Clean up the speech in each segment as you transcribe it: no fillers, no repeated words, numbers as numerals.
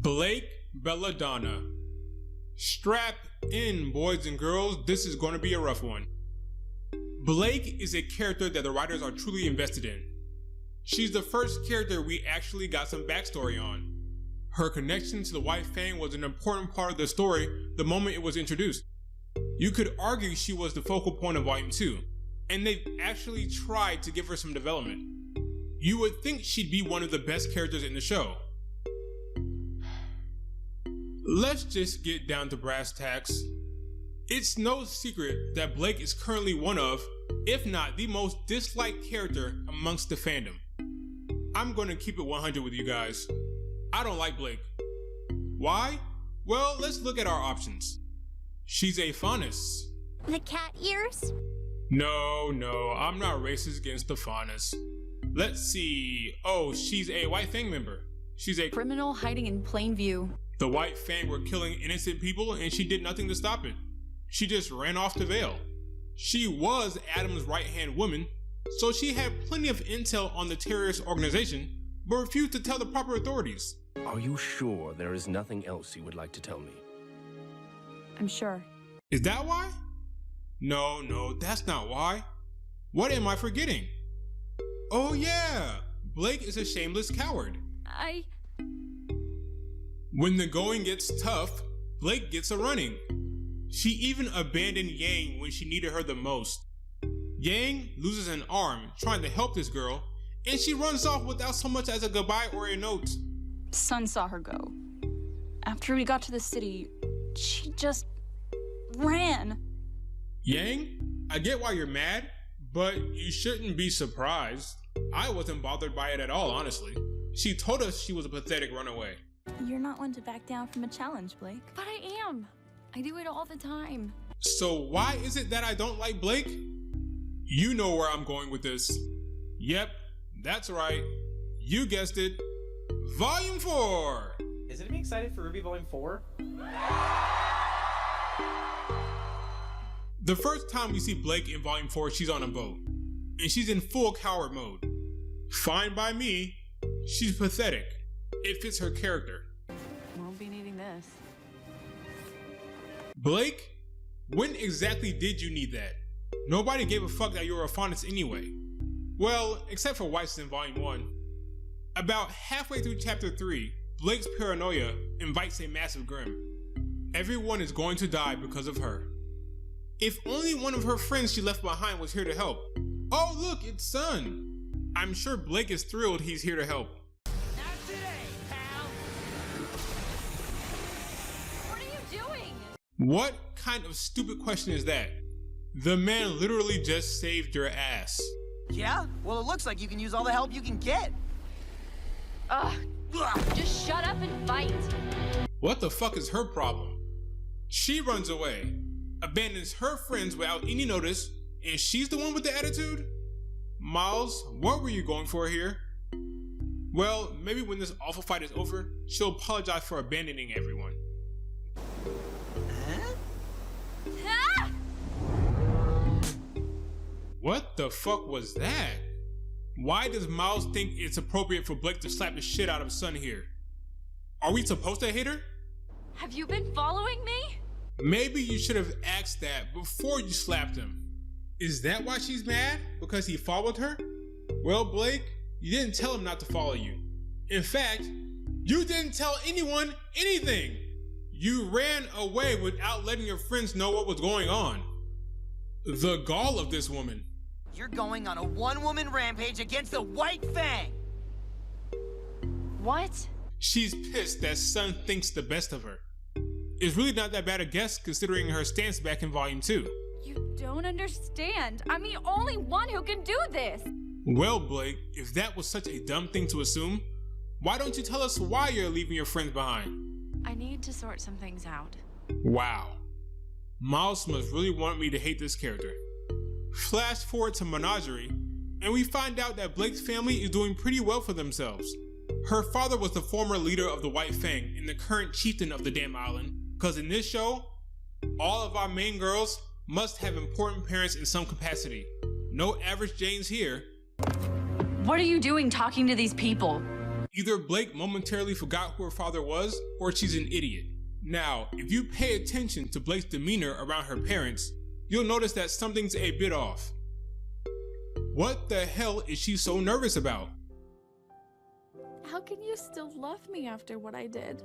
Blake Belladonna. Strap in, boys and girls, this is going to be a rough one. Blake is a character that the writers are truly invested in. She's the first character we actually got some backstory on. Her connection to the White Fang was an important part of the story the moment it was introduced. You could argue she was the focal point of Volume 2, and they've actually tried to give her some development. You would think she'd be one of the best characters in the show. Let's just get down to brass tacks. It's no secret that Blake is currently one of, if not the most disliked character amongst the fandom. I'm gonna keep it 100 with you guys. I don't like Blake. Why? Well, let's look at our options. She's a faunus. The cat ears? No, I'm not racist against the faunus. Let's see. Oh, she's a White Fang member. She's a criminal hiding in plain view. The White Fang were killing innocent people and she did nothing to stop it. She just ran off the veil. She was Adam's right-hand woman, so she had plenty of intel on the terrorist organization, but refused to tell the proper authorities. Are you sure there is nothing else you would like to tell me? I'm sure. Is that why? No, that's not why. What am I forgetting? Oh yeah, Blake is a shameless coward. When the going gets tough, Blake gets a running. She even abandoned Yang when she needed her the most. Yang loses an arm trying to help this girl, and she runs off without so much as a goodbye or a note. Sun saw her go. After we got to the city, she just ran. Yang, I get why you're mad, but you shouldn't be surprised. I wasn't bothered by it at all, honestly. She told us she was a pathetic runaway. You're not one to back down from a challenge, Blake. But I am. I do it all the time. So why is it that I don't like Blake? You know where I'm going with this. Yep, that's right. You guessed it. Volume 4! Is anybody excited for Rwby Volume 4? The first time we see Blake in Volume 4, she's on a boat. And she's in full coward mode. Fine by me. She's pathetic. It fits her character. Won't be needing this. Blake, when exactly did you need that? Nobody gave a fuck that you were a faunus anyway. Well, except for Weiss in Volume 1. About halfway through Chapter 3, Blake's paranoia invites a massive grim. Everyone is going to die because of her. If only one of her friends she left behind was here to help. Oh look, it's Sun. I'm sure Blake is thrilled he's here to help. Not today, pal. What are you doing? What kind of stupid question is that? The man literally just saved your ass. Yeah? Well, it looks like you can use all the help you can get. Ugh. Just shut up and fight. What the fuck is her problem? She runs away, abandons her friends without any notice, and she's the one with the attitude? Miles, what were you going for here? Well, maybe when this awful fight is over, she'll apologize for abandoning everyone. Huh? Ah! What the fuck was that? Why does Miles think it's appropriate for Blake to slap the shit out of Sun here? Are we supposed to hate her? Have you been following me? Maybe you should have asked that before you slapped him. Is that why she's mad? Because he followed her? Well, Blake, you didn't tell him not to follow you. In fact, you didn't tell anyone anything. You ran away without letting your friends know what was going on. The gall of this woman. You're going on a one-woman rampage against the White Fang! What? She's pissed that Sun thinks the best of her. It's really not that bad a guess considering her stance back in Volume 2. You don't understand. I'm the only one who can do this. Well, Blake, if that was such a dumb thing to assume, why don't you tell us why you're leaving your friends behind? I need to sort some things out. Wow. Miles must really want me to hate this character. Flash forward to Menagerie, and we find out that Blake's family is doing pretty well for themselves. Her father was the former leader of the White Fang and the current chieftain of the damn island, cause in this show, all of our main girls must have important parents in some capacity. No average Janes here. What are you doing talking to these people? Either Blake momentarily forgot who her father was, or she's an idiot. Now, if you pay attention to Blake's demeanor around her parents, you'll notice that something's a bit off. What the hell is she so nervous about? How can you still love me after what I did?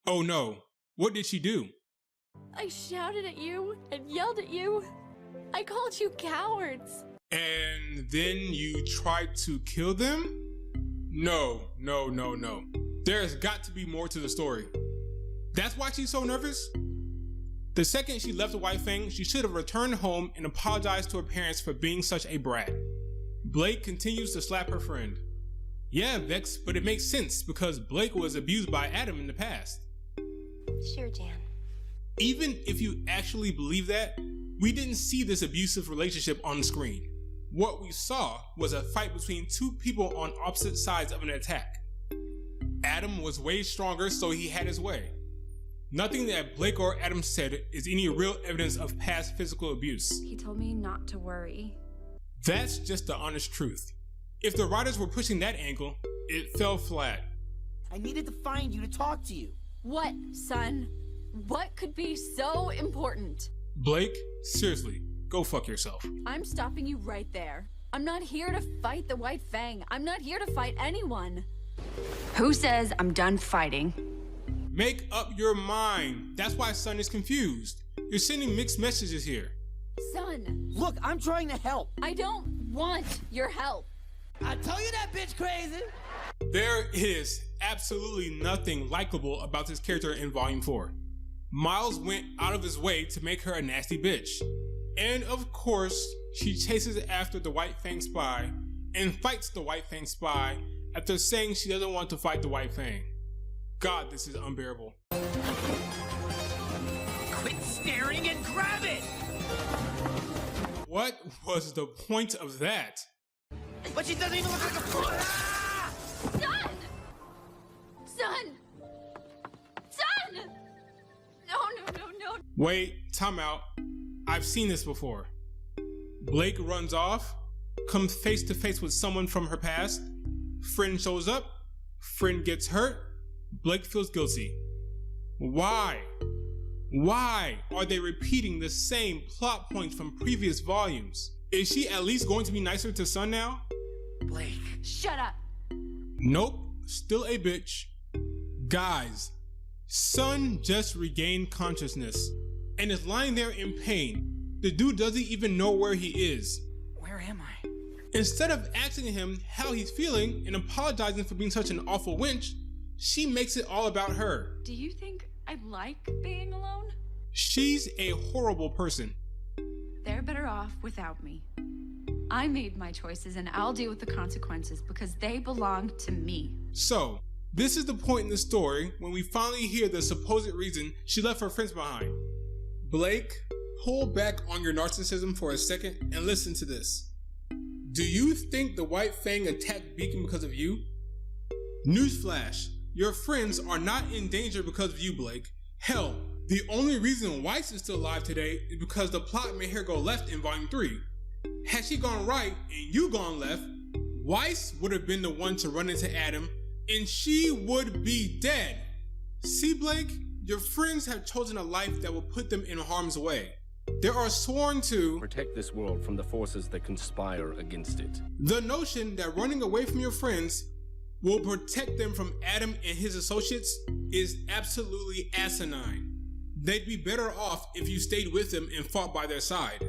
Oh no, what did she do? I shouted at you and yelled at you. I called you cowards. And then you tried to kill them? No. There's got to be more to the story. That's why she's so nervous? The second she left the White Fang, she should have returned home and apologized to her parents for being such a brat. Blake continues to slap her friend. Yeah, Vex, but it makes sense because Blake was abused by Adam in the past. Sure, Jan. Even if you actually believe that, we didn't see this abusive relationship on screen. What we saw was a fight between two people on opposite sides of an attack. Adam was way stronger, so he had his way. Nothing that Blake or Adam said is any real evidence of past physical abuse. He told me not to worry. That's just the honest truth. If the writers were pushing that angle, it fell flat. I needed to find you to talk to you. What, son? What could be so important? Blake, seriously, go fuck yourself. I'm stopping you right there. I'm not here to fight the White Fang. I'm not here to fight anyone. Who says I'm done fighting? Make up your mind. That's why Son is confused. You're sending mixed messages here. Son, Look, I'm trying to help. I don't want your help. I told you that bitch crazy. There is absolutely nothing likable about this character in Volume 4. Miles went out of his way to make her a nasty bitch. And of course, she chases after the White Fang spy and fights the White Fang spy after saying she doesn't want to fight the White Fang. God, this is unbearable. Quit staring and grab it. What was the point of that? But she doesn't even look like a fool. Ah! Son! Son! Son! No. Wait, time out. I've seen this before. Blake runs off, comes face to face with someone from her past, friend shows up, friend gets hurt, Blake feels guilty. Why? Why are they repeating the same plot points from previous volumes? Is she at least going to be nicer to Son now? Blake. Shut up. Nope, still a bitch. Guys, Son just regained consciousness and is lying there in pain. The dude doesn't even know where he is. Where am I? Instead of asking him how he's feeling and apologizing for being such an awful wench, she makes it all about her. Do you think I like being alone? She's a horrible person. They're better off without me. I made my choices and I'll deal with the consequences because they belong to me. So, this is the point in the story when we finally hear the supposed reason she left her friends behind. Blake, pull back on your narcissism for a second and listen to this. Do you think the White Fang attacked Beacon because of you? Newsflash, your friends are not in danger because of you, Blake. Hell, the only reason Weiss is still alive today is because the plot made her go left in Volume 3. Had she gone right and you gone left, Weiss would have been the one to run into Adam and she would be dead. See, Blake, your friends have chosen a life that will put them in harm's way. They are sworn to Protect this world from the forces that conspire against it. the notion that running away from your friends will protect them from Adam and his associates is absolutely asinine. They'd be better off if you stayed with them and fought by their side.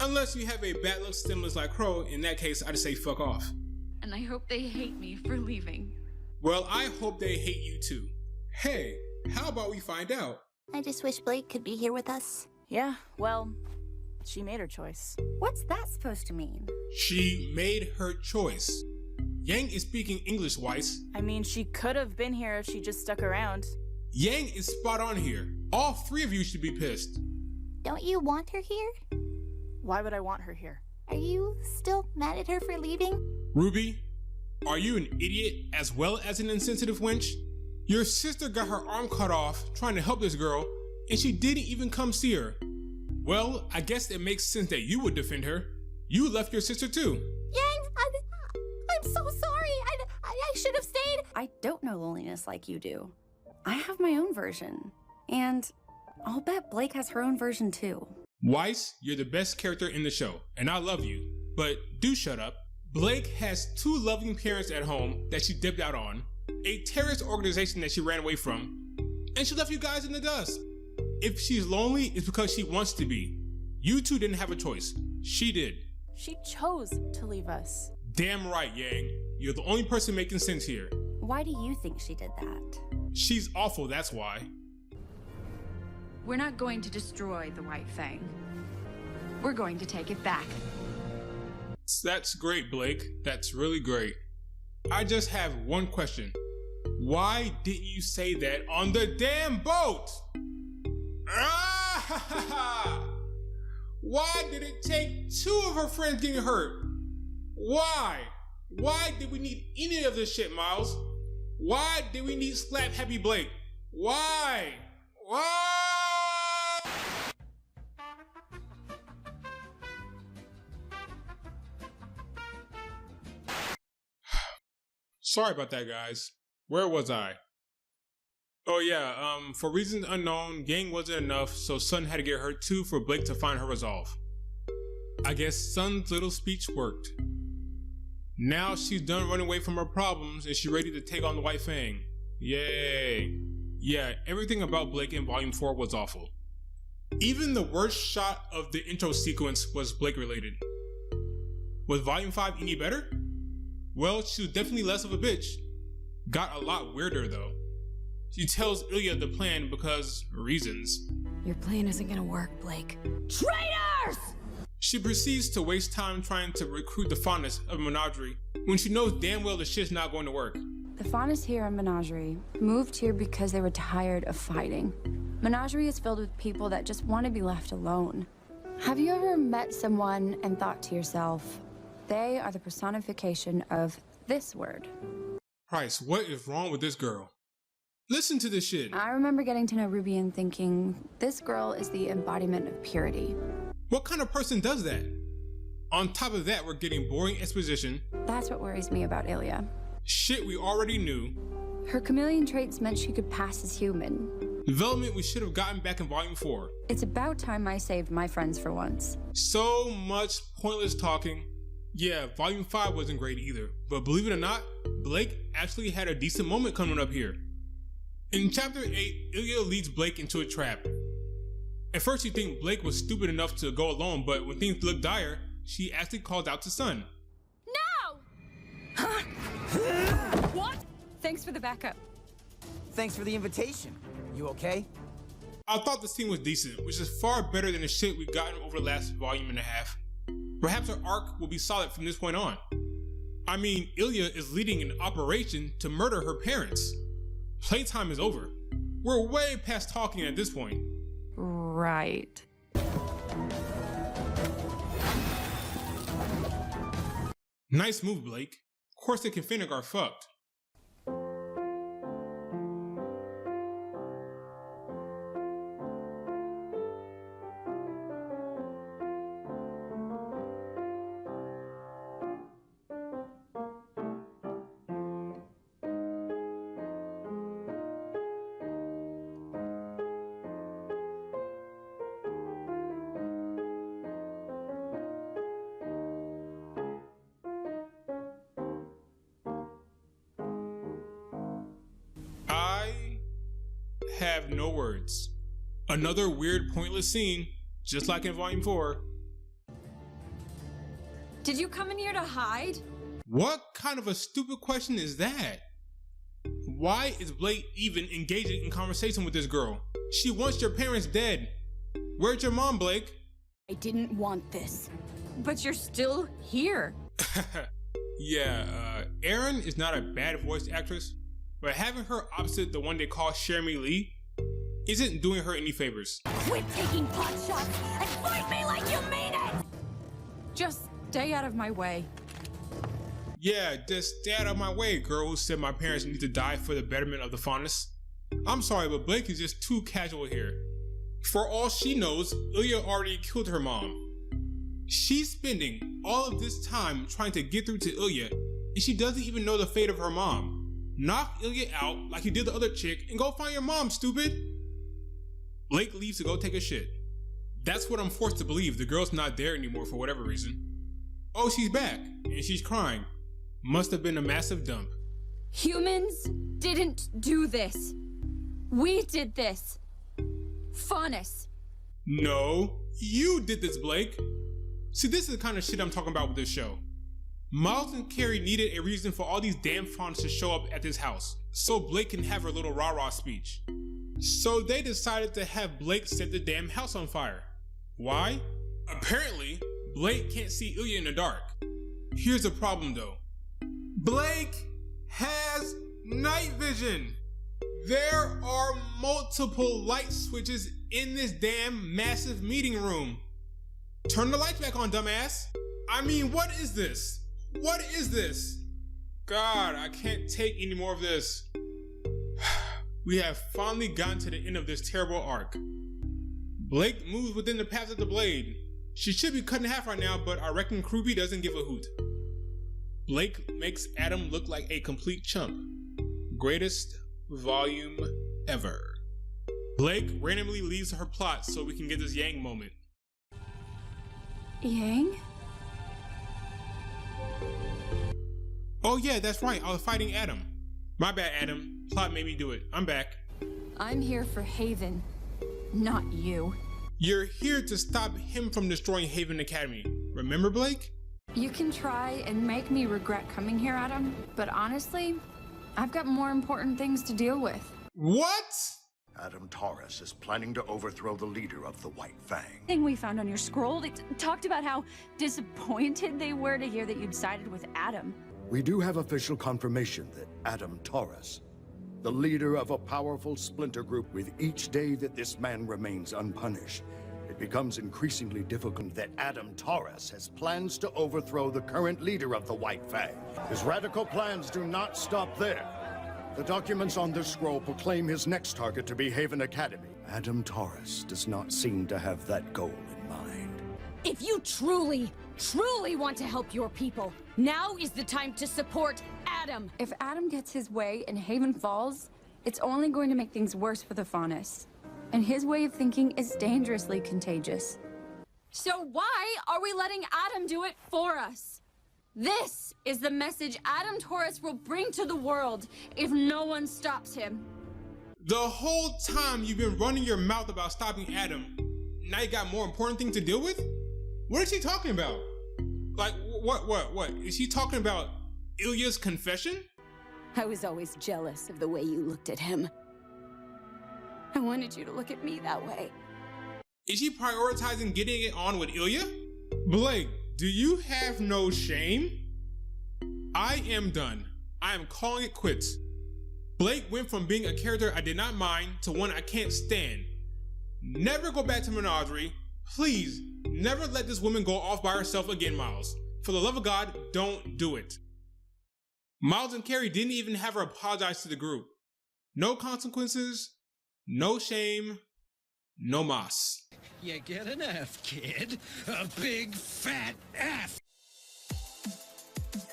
Unless you have a bad luck stimulus like Crow, in that case I'd say fuck off. And I hope they hate me for leaving. Well, I hope they hate you too. Hey, how about we find out? I just wish Blake could be here with us. Yeah, well, she made her choice. What's that supposed to mean? She made her choice. Yang is speaking English, Weiss. I mean, she could have been here if she just stuck around. Yang is spot on here. All three of you should be pissed. Don't you want her here? Why would I want her here? Are you still mad at her for leaving? Rwby, are you an idiot as well as an insensitive wench? Your sister got her arm cut off trying to help this girl, and she didn't even come see her. Well, I guess it makes sense that you would defend her. You left your sister too. Yang, I'm so sorry. I should have stayed. I don't know loneliness like you do. I have my own version. And I'll bet Blake has her own version too. Weiss, you're the best character in the show, and I love you, but do shut up. Blake has 2 loving parents at home that she dipped out on, a terrorist organization that she ran away from, and she left you guys in the dust. If she's lonely, it's because she wants to be. You two didn't have a choice. She did. She chose to leave us. Damn right, Yang. You're the only person making sense here. Why do you think she did that? She's awful, that's why. We're not going to destroy the White Fang. We're going to take it back. That's great, Blake. That's really great. I just have one question. Why didn't you say that on the damn boat? Why did it take 2 of her friends getting hurt? Why? Why did we need any of this shit, Miles? Why did we need Slap Happy Blake? Why? Why? Sorry about that, guys. Where was I? Oh yeah, for reasons unknown, Gang wasn't enough, so Sun had to get hurt too for Blake to find her resolve. I guess Sun's little speech worked. Now she's done running away from her problems and she's ready to take on the White Fang. Yay. Yeah, everything about Blake in Volume 4 was awful. Even the worst shot of the intro sequence was Blake related. Was Volume 5 any better? Well, she was definitely less of a bitch. Got a lot weirder though. She tells Ilya the plan because reasons. Your plan isn't gonna work, Blake. Traitors! She proceeds to waste time trying to recruit the Faunus of Menagerie when she knows damn well the shit's not going to work. The Faunus here in Menagerie moved here because they were tired of fighting. Menagerie is filled with people that just want to be left alone. Have you ever met someone and thought to yourself, they are the personification of this word? Price, what is wrong with this girl? Listen to this shit. I remember getting to know Rwby and thinking, this girl is the embodiment of purity. What kind of person does that? On top of that, we're getting boring exposition. That's what worries me about Ilya. Shit we already knew. Her chameleon traits meant she could pass as human. Development we should have gotten back in Volume 4. It's about time I saved my friends for once. So much pointless talking. Yeah, Volume 5 wasn't great either, but believe it or not, Blake actually had a decent moment coming up here. In Chapter 8, Ilya leads Blake into a trap. At first you think Blake was stupid enough to go alone, but when things look dire, she actually calls out to Sun. No! What? Thanks for the backup. Thanks for the invitation. You okay? I thought the scene was decent, which is far better than the shit we've gotten over the last volume and a half. Perhaps her arc will be solid from this point on. I mean, Ilya is leading an operation to murder her parents. Playtime is over. We're way past talking at this point. Right. Nice move, Blake. Corsic and Finnick are fucked. Have no words. Another weird, pointless scene, just like in Volume 4. Did you come in here to hide? What kind of a stupid question is that? Why is Blake even engaging in conversation with this girl? She wants your parents dead. Where's your mom, Blake? I didn't want this. But you're still here. Yeah, Erin is not a bad voice actress, but having her opposite the one they call Jeremy Lee isn't doing her any favors. Quit taking pot shots and fight me like you mean it! Just stay out of my way. Yeah, just stay out of my way, girl who said my parents need to die for the betterment of the Faunus. I'm sorry, but Blake is just too casual here. For all she knows, Ilya already killed her mom. She's spending all of this time trying to get through to Ilya, and she doesn't even know the fate of her mom. Knock Ilya out like you did the other chick and go find your mom, stupid. Blake leaves to go take a shit. That's what I'm forced to believe. The girl's not there anymore for whatever reason. Oh, she's back and she's crying. Must have been a massive dump. Humans didn't do this. We did this. Faunus. No, you did this, Blake. See, this is the kind of shit I'm talking about with this show. Miles and Carrie needed a reason for all these damn Faunus to show up at this house, so Blake can have her little rah-rah speech. So they decided to have Blake set the damn house on fire. Why? Apparently, Blake can't see Ilya in the dark. Here's the problem though. Blake has night vision. There are multiple light switches in this damn massive meeting room. Turn the lights back on, dumbass. I mean, what is this? What is this? God, I can't take any more of this. We have finally gotten to the end of this terrible arc. Blake moves within the path of the blade. She should be cut in half right now, but I reckon Rwby doesn't give a hoot. Blake makes Adam look like a complete chump. Greatest volume ever. Blake randomly leaves her plot so we can get this Yang moment. Yang? Oh yeah, that's right, I was fighting Adam. My bad, Adam. Plot made me do it. I'm back. I'm here for Haven, not you. You're here to stop him from destroying Haven Academy. Remember, Blake? You can try and make me regret coming here, Adam, but honestly, I've got more important things to deal with. What? Adam Taurus is planning to overthrow the leader of the White Fang. Thing we found on your scroll, it talked about how disappointed they were to hear that you'd sided with Adam. We do have official confirmation that Adam Taurus, the leader of a powerful splinter group, with each day that this man remains unpunished, it becomes increasingly difficult that Adam Taurus has plans to overthrow the current leader of the White Fang. His radical plans do not stop there. The documents on this scroll proclaim his next target to be Haven Academy. Adam Taurus does not seem to have that goal in mind. If you truly want to help your people, now is the time to support Adam. If Adam gets his way and Haven falls, it's only going to make things worse for the Faunus. And his way of thinking is dangerously contagious. So why are we letting Adam do it for us? This is the message Adam Taurus will bring to the world if no one stops him. The whole time you've been running your mouth about stopping Adam, now you got more important things to deal with? What is she talking about? Like, what? Is she talking about Ilya's confession? I was always jealous of the way you looked at him. I wanted you to look at me that way. Is she prioritizing getting it on with Ilya? Blake, do you have no shame? I am done. I am calling it quits. Blake went from being a character I did not mind to one I can't stand. Never go back to Menagerie. Please, never let this woman go off by herself again, Miles. For the love of God, don't do it. Miles and Carrie didn't even have her apologize to the group. No consequences, no shame, no mas. You get an F, kid. A big fat F.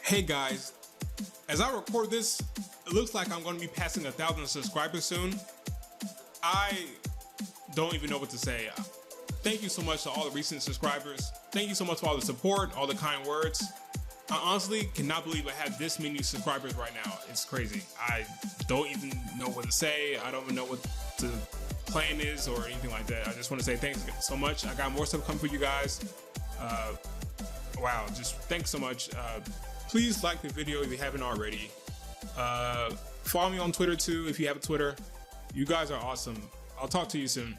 Hey guys, as I record this, it looks like I'm going to be passing 1,000 subscribers soon. I don't even know what to say. Thank you so much to all the recent subscribers. Thank you so much for all the support, all the kind words. I honestly cannot believe I have this many subscribers right now. It's crazy. I don't even know what to say. I don't even know what the plan is or anything like that. I just want to say thanks so much. I got more stuff coming for you guys. Wow, just thanks so much. Please like the video if you haven't already. Follow me on Twitter too if you have a Twitter. You guys are awesome. I'll talk to you soon.